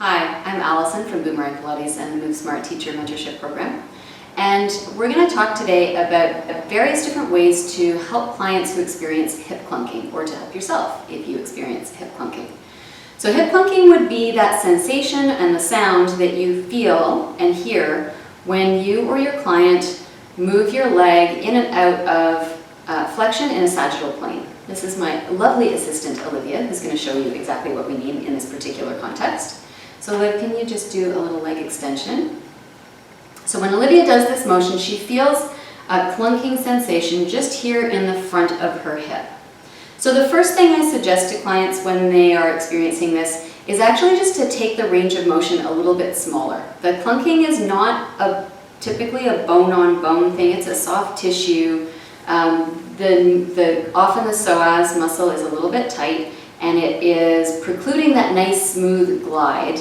Hi, I'm Alison from Boomerang Pilates and the Move Smart Teacher Mentorship Program. And we're going to talk today about various different ways to help clients who experience hip clunking, or to help yourself if you experience hip clunking. So hip clunking would be that sensation and the sound that you feel and hear when you or your client move your leg in and out of flexion in a sagittal plane. This is my lovely assistant Olivia, who's going to show you exactly what we mean in this particular context. So Liv, can you just do a little leg extension? So when Olivia does this motion, she feels a clunking sensation just here in the front of her hip. So the first thing I suggest to clients when they are experiencing this is actually just to take the range of motion a little bit smaller. The clunking is not typically a bone-on-bone thing, it's a soft tissue. Often the psoas muscle is a little bit tight, and it is precluding that nice smooth glide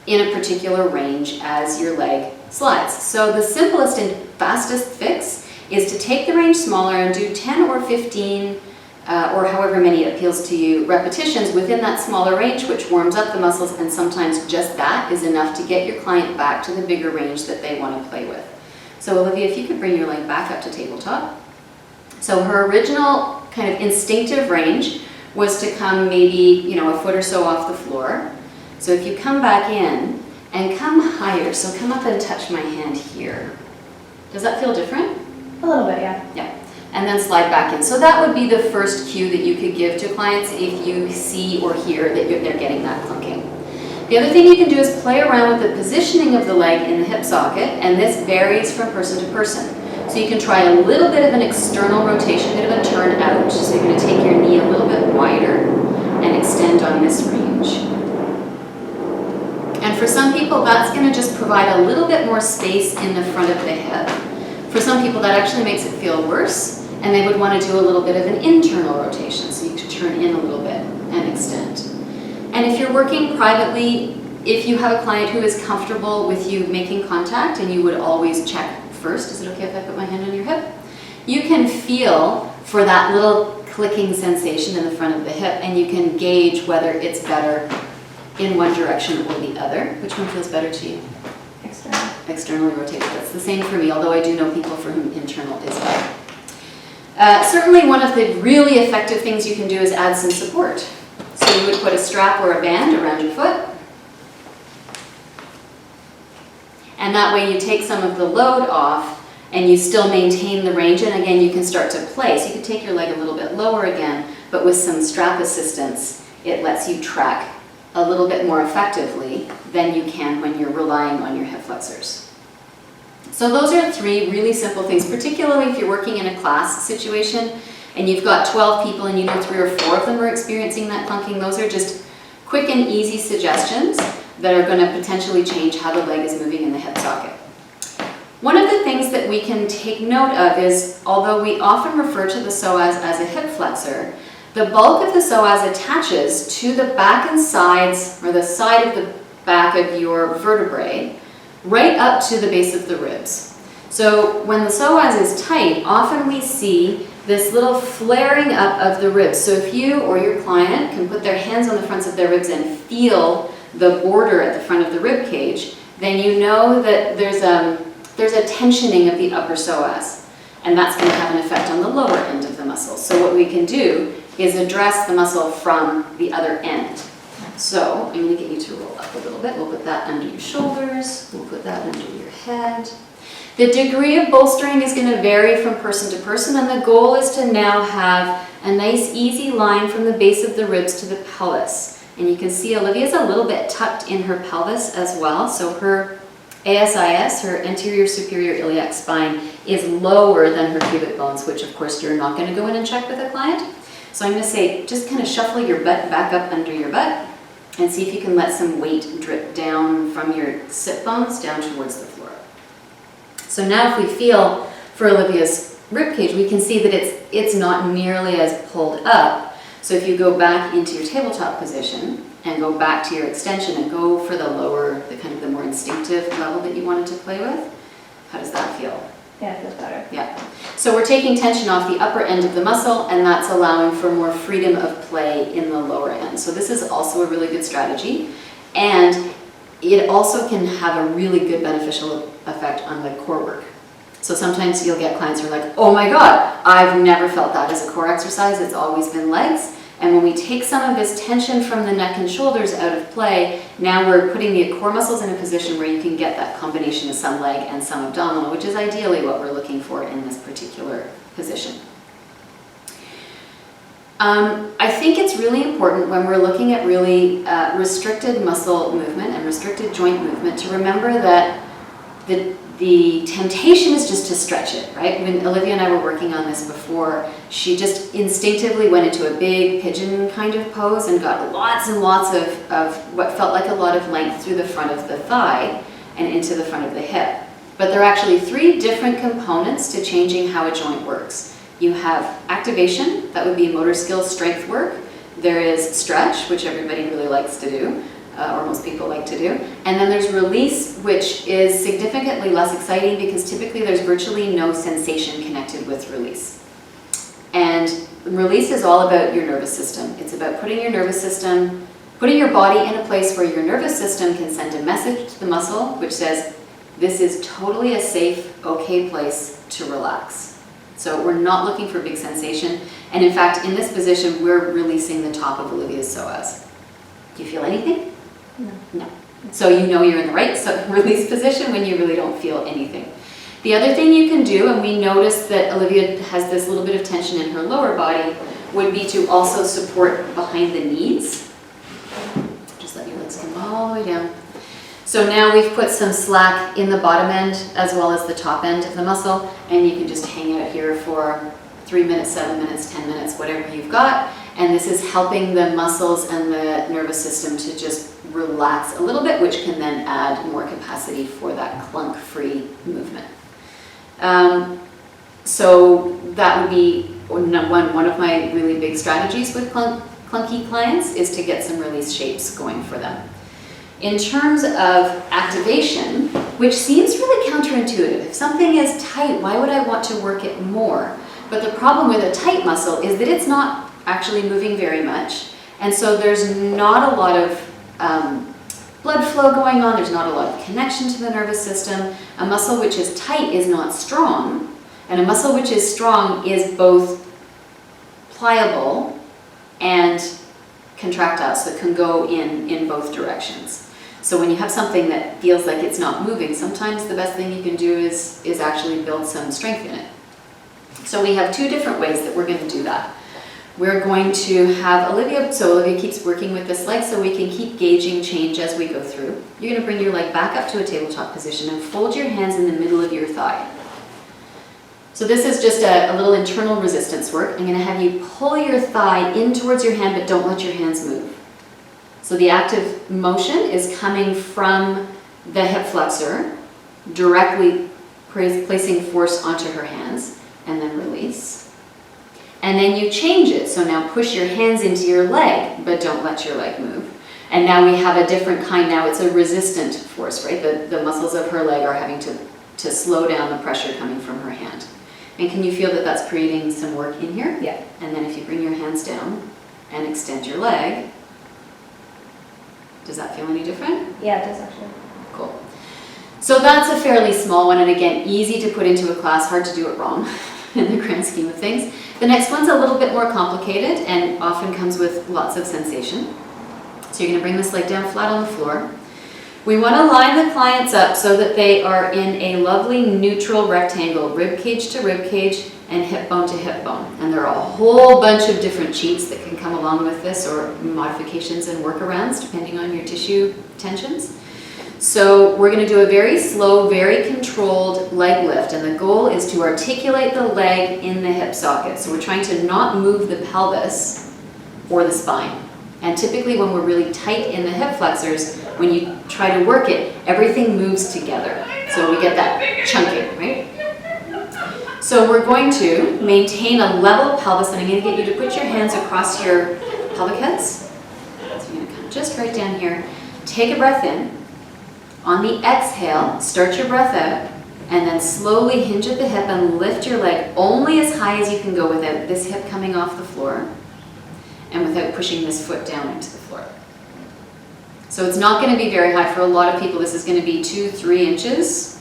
in a particular range as your leg slides. So the simplest and fastest fix is to take the range smaller and do 10 or 15 or however many appeals to you repetitions within that smaller range, which warms up the muscles, and sometimes just that is enough to get your client back to the bigger range that they want to play with. So Olivia, if you could bring your leg back up to tabletop. So her original kind of instinctive range was to come maybe, a foot or so off the floor. So if you come back in and come higher, so come up and touch my hand here. Does that feel different? A little bit, yeah. Yeah. And then slide back in. So that would be the first cue that you could give to clients if you see or hear that they're getting that clunking. The other thing you can do is play around with the positioning of the leg in the hip socket, and this varies from person to person. So you can try a little bit of an external rotation, a bit of a turn out. So you're going to take your knee a little bit wider and extend on this range. And for some people, that's going to just provide a little bit more space in the front of the hip. For some people, that actually makes it feel worse, and they would want to do a little bit of an internal rotation. So you could turn in a little bit and extend. And if you're working privately, if you have a client who is comfortable with you making contact, and you would always check first, is it okay if I put my hand on your hip? You can feel for that little clicking sensation in the front of the hip, and you can gauge whether it's better in one direction or the other. Which one feels better to you? External. Externally rotated. That's the same for me, although I do know people for whom internal is better. Certainly one of the really effective things you can do is add some support. So you would put a strap or a band around your foot, and that way you take some of the load off and you still maintain the range, and again you can start to play. So you can take your leg a little bit lower again, but with some strap assistance it lets you track a little bit more effectively than you can when you're relying on your hip flexors. So those are three really simple things, particularly if you're working in a class situation and you've got 12 people and you know 3 or 4 of them are experiencing that clunking. Those are just quick and easy suggestions that are going to potentially change how the leg is moving in the hip socket. One of the things that we can take note of is, although we often refer to the psoas as a hip flexor, the bulk of the psoas attaches to the back and sides, or the side of the back of your vertebrae, right up to the base of the ribs. So when the psoas is tight, often we see this little flaring up of the ribs. So if you or your client can put their hands on the fronts of their ribs and feel the border at the front of the rib cage, then you know that there's a tensioning of the upper psoas, and that's going to have an effect on the lower end of the muscle. So what we can do is address the muscle from the other end. So I'm going to get you to roll up a little bit. We'll put that under your shoulders. We'll put that under your head. The degree of bolstering is going to vary from person to person, and the goal is to now have a nice easy line from the base of the ribs to the pelvis. And you can see Olivia's a little bit tucked in her pelvis as well. So her ASIS, her anterior superior iliac spine, is lower than her pubic bones, which of course you're not going to go in and check with a client. So I'm going to say, just kind of shuffle your butt back up under your butt and see if you can let some weight drip down from your sit bones down towards the floor. So now if we feel for Olivia's rib cage, we can see that it's not nearly as pulled up. So if you go back into your tabletop position and go back to your extension and go for the lower, the more instinctive level that you wanted to play with, how does that feel? Yeah, it feels better. Yeah. So we're taking tension off the upper end of the muscle, and that's allowing for more freedom of play in the lower end. So this is also a really good strategy. And it also can have a really good beneficial effect on the core work. So sometimes you'll get clients who are like, oh my God, I've never felt that as a core exercise, it's always been legs. And when we take some of this tension from the neck and shoulders out of play, now we're putting the core muscles in a position where you can get that combination of some leg and some abdominal, which is ideally what we're looking for in this particular position. I think it's really important when we're looking at really restricted muscle movement and restricted joint movement to remember that the temptation is just to stretch it, right? When Olivia and I were working on this before, she just instinctively went into a big pigeon kind of pose and got lots and lots of what felt like a lot of length through the front of the thigh and into the front of the hip. But there are actually 3 different components to changing how a joint works. You have activation, that would be motor skill strength work. There is stretch, which everybody really likes to do, or most people like to do. And then there's release, which is significantly less exciting because typically there's virtually no sensation connected with release. And release is all about your nervous system. It's about putting your body in a place where your nervous system can send a message to the muscle, which says, this is totally a safe, okay place to relax. So we're not looking for big sensation. And in fact, in this position, we're releasing the top of Olivia's psoas. Do you feel anything? No. No. So you know you're in the right release position when you really don't feel anything. The other thing you can do, and we noticed that Olivia has this little bit of tension in her lower body, would be to also support behind the knees. Just let your legs come all the way down. So now we've put some slack in the bottom end as well as the top end of the muscle, and you can just hang out here for 3 minutes, 7 minutes, 10 minutes, whatever you've got. And this is helping the muscles and the nervous system to just relax a little bit, which can then add more capacity for that clunk-free movement. So that would be one of my really big strategies with clunky clients, is to get some release shapes going for them. In terms of activation, which seems really counterintuitive. If something is tight, why would I want to work it more? But the problem with a tight muscle is that it's not actually moving very much. And so there's not a lot of blood flow going on. There's not a lot of connection to the nervous system. A muscle which is tight is not strong. And a muscle which is strong is both pliable and contractile, so it can go in both directions. So when you have something that feels like it's not moving, sometimes the best thing you can do is actually build some strength in it. So we have 2 different ways that we're going to do that. We're going to have Olivia keeps working with this leg so we can keep gauging change as we go through. You're going to bring your leg back up to a tabletop position and fold your hands in the middle of your thigh. So this is just a little internal resistance work. I'm going to have you pull your thigh in towards your hand, but don't let your hands move. So the active motion is coming from the hip flexor, directly placing force onto her hands, and then release. And then you change it. So now push your hands into your leg, but don't let your leg move. And now we have a different kind. Now it's a resistant force, right? The muscles of her leg are having to slow down the pressure coming from her hand. And can you feel that that's creating some work in here? Yeah. And then if you bring your hands down and extend your leg, does that feel any different? Yeah, it does actually. Cool. So that's a fairly small one, and again, easy to put into a class, hard to do it wrong in the grand scheme of things. The next one's a little bit more complicated and often comes with lots of sensation. So you're going to bring this leg down flat on the floor. We want to line the clients up so that they are in a lovely neutral rectangle, rib cage to rib cage and hip bone to hip bone. And there are a whole bunch of different cheats that can come along with this, or modifications and workarounds depending on your tissue tensions. So we're going to do a very slow, very controlled leg lift, and the goal is to articulate the leg in the hip socket. So we're trying to not move the pelvis or the spine. And typically when we're really tight in the hip flexors, when you try to work it, everything moves together. So we get that chunking, right? So we're going to maintain a level pelvis, and I'm going to get you to put your hands across your pelvic heads. So you're going to come just right down here. Take a breath in. On the exhale, start your breath out, and then slowly hinge at the hip and lift your leg only as high as you can go without this hip coming off the floor and without pushing this foot down into the floor. So it's not going to be very high. For a lot of people, this is going to be 2-3 inches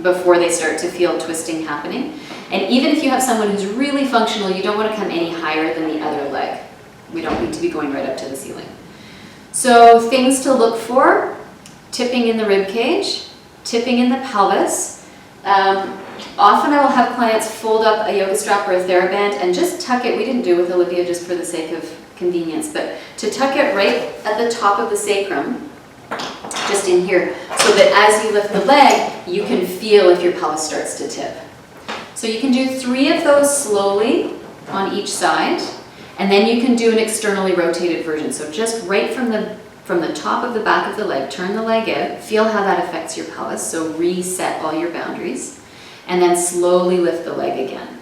before they start to feel twisting happening. And even if you have someone who's really functional, you don't want to come any higher than the other leg. We don't need to be going right up to the ceiling. So things to look for: tipping in the rib cage, tipping in the pelvis. Often I will have clients fold up a yoga strap or a TheraBand and just tuck it. We didn't do it with Olivia just for the sake of convenience, but to tuck it right at the top of the sacrum, just in here, so that as you lift the leg, you can feel if your pelvis starts to tip. So you can do 3 of those slowly on each side, and then you can do an externally rotated version. So just right from the top of the back of the leg, turn the leg out, feel how that affects your pelvis, so reset all your boundaries, and then slowly lift the leg again.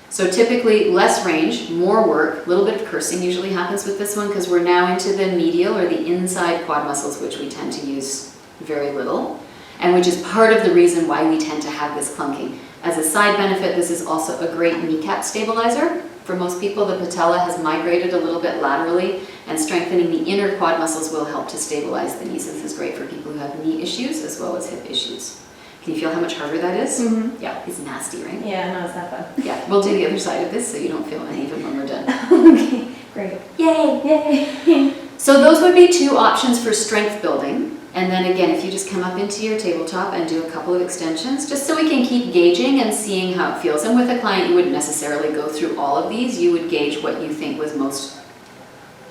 So typically less range, more work, a little bit of cursing usually happens with this one because we're now into the medial or the inside quad muscles, which we tend to use very little, and which is part of the reason why we tend to have this clunking. As a side benefit, this is also a great kneecap stabilizer. For most people, the patella has migrated a little bit laterally, and strengthening the inner quad muscles will help to stabilize the knees. This is great for people who have knee issues as well as hip issues. Can you feel how much harder that is? Mm-hmm. Yeah, it's nasty, right? Yeah, no, it's not fun. Yeah, we'll do the other side of this so you don't feel uneven when we're done. Okay, great. Yay, yay. So those would be 2 options for strength building. And then again, if you just come up into your tabletop and do a couple of extensions, just so we can keep gauging and seeing how it feels. And with a client, you wouldn't necessarily go through all of these. You would gauge what you think was most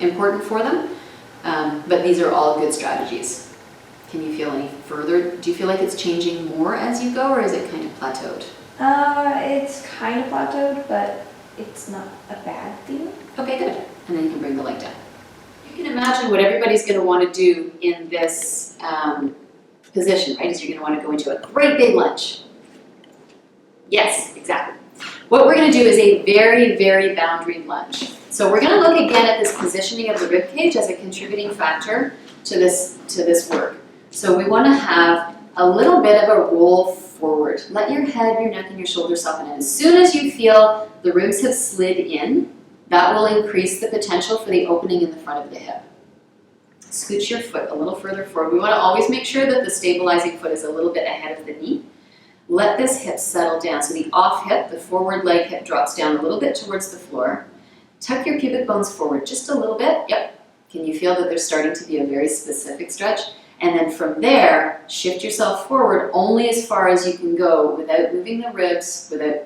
important for them. But these are all good strategies. Can you feel any further? Do you feel like it's changing more as you go, or is it kind of plateaued? It's kind of plateaued, but it's not a bad thing. Okay, good. And then you can bring the leg down. You can imagine what everybody's going to want to do in this position, right? Is you're going to want to go into a great big lunge. Yes, exactly. What we're going to do is a very, very boundaried lunge. So we're going to look again at this positioning of the rib cage as a contributing factor to this work. So we want to have a little bit of a roll forward. Let your head, your neck, and your shoulders soften. And as soon as you feel the ribs have slid in, that will increase the potential for the opening in the front of the hip. Scooch your foot a little further forward. We want to always make sure that the stabilizing foot is a little bit ahead of the knee. Let this hip settle down. So the off hip, the forward leg hip, drops down a little bit towards the floor. Tuck your pubic bones forward just a little bit. Yep. Can you feel that there's starting to be a very specific stretch? And then from there, shift yourself forward only as far as you can go without moving the ribs, without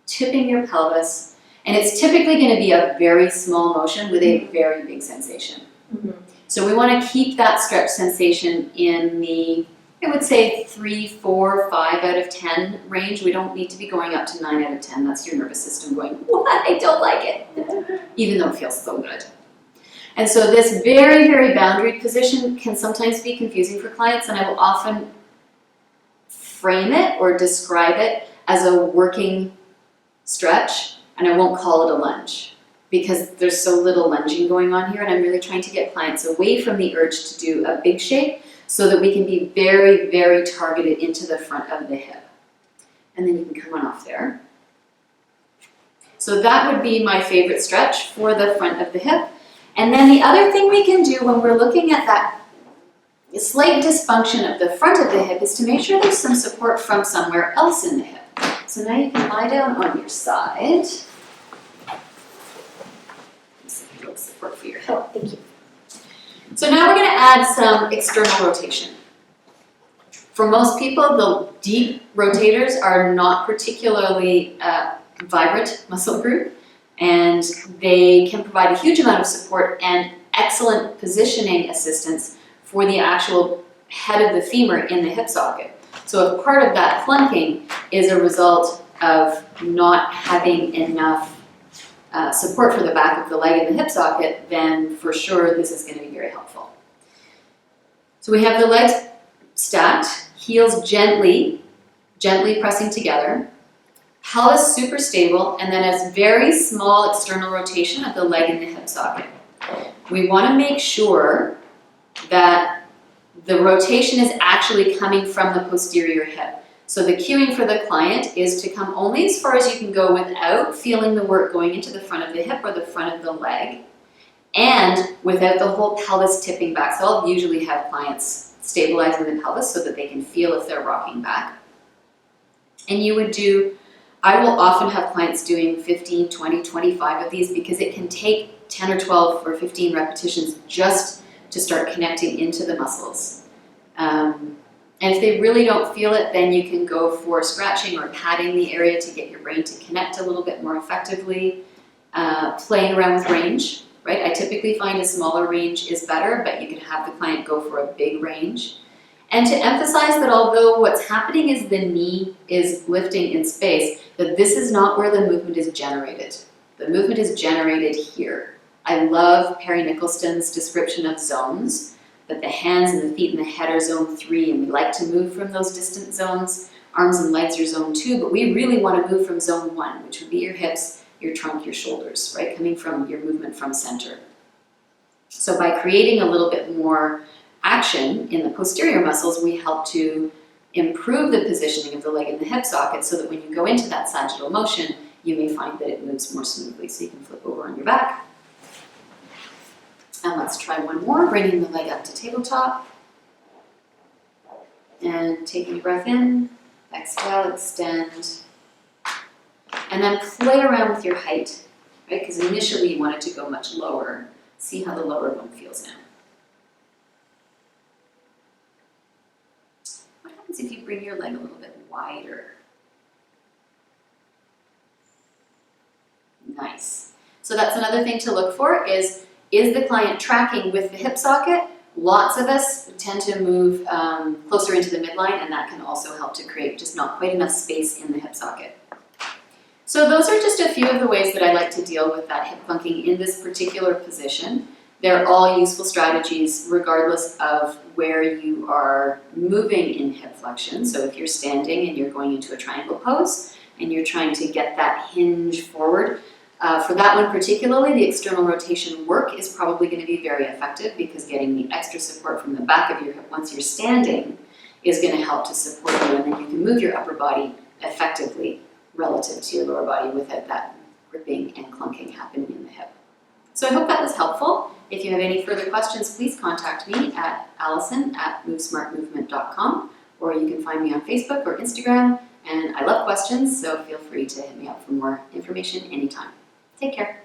tipping your pelvis. And it's typically going to be a very small motion with a very big sensation. Mm-hmm. So we want to keep that stretch sensation in the, I would say 3, 4, 5 out of 10 range. We don't need to be going up to 9 out of 10. That's your nervous system going, what? I don't like it. Even though it feels so good. And so this very, very boundaried position can sometimes be confusing for clients, and I will often frame it or describe it as a working stretch, and I won't call it a lunge because there's so little lunging going on here, and I'm really trying to get clients away from the urge to do a big shape so that we can be very, very targeted into the front of the hip. And then you can come on off there. So that would be my favorite stretch for the front of the hip. And then the other thing we can do when we're looking at that slight dysfunction of the front of the hip is to make sure there's some support from somewhere else in the hip. So now you can lie down on your side. A little support for your hip. Oh, thank you. So now we're going to add some external rotation. For most people, the deep rotators are not particularly vibrant muscle group, and they can provide a huge amount of support and excellent positioning assistance for the actual head of the femur in the hip socket. So if part of that clunking is a result of not having enough support for the back of the leg in the hip socket, then for sure this is going to be very helpful. So we have the legs stacked, heels gently pressing together, pelvis super stable, and then a very small external rotation of the leg in the hip socket. We want to make sure that the rotation is actually coming from the posterior hip. So the cueing for the client is to come only as far as you can go without feeling the work going into the front of the hip or the front of the leg. and without the whole pelvis tipping back. So I'll usually have clients stabilizing the pelvis so that they can feel if they're rocking back. And you would do, I will often have clients doing 15, 20, 25 of these because it can take 10 or 12 or 15 repetitions just to start connecting into the muscles. And if they really don't feel it, then you can go for scratching or patting the area to get your brain to connect a little bit more effectively. Playing around with range, right? I typically find a smaller range is better, but you can have the client go for a big range. And to emphasize that although what's happening is the knee is lifting in space, that this is not where the movement is generated. The movement is generated here. I love Perry Nicholson's description of zones, that the hands and the feet and the head are zone 3, and we like to move from those distant zones. Arms and legs are zone 2, but we really want to move from zone 1, which would be your hips, your trunk, your shoulders, right? Coming from your movement from center. So by creating a little bit more action in the posterior muscles, we help to improve the positioning of the leg in the hip socket so that when you go into that sagittal motion, you may find that it moves more smoothly. So you can flip over on your back. And let's try one more, bringing the leg up to tabletop. And taking a breath in, exhale, extend. And then play around with your height, right? Because initially you want it to go much lower. See how the lower one feels now. What happens if you bring your leg a little bit wider? Nice. So that's another thing to look for is the client tracking with the hip socket? Lots of us tend to move closer into the midline, and that can also help to create just not quite enough space in the hip socket. So those are just a few of the ways that I like to deal with that hip clunking in this particular position. They're all useful strategies regardless of where you are moving in hip flexion. So if you're standing and you're going into a triangle pose and you're trying to get that hinge forward, for that one particularly, the external rotation work is probably going to be very effective because getting the extra support from the back of your hip once you're standing is going to help to support you, and then you can move your upper body effectively relative to your lower body without that gripping and clunking happening in the hip. So I hope that was helpful. If you have any further questions, please contact me at Alison@movesmartmovement.com, or you can find me on Facebook or Instagram. And I love questions, so feel free to hit me up for more information anytime. Take care.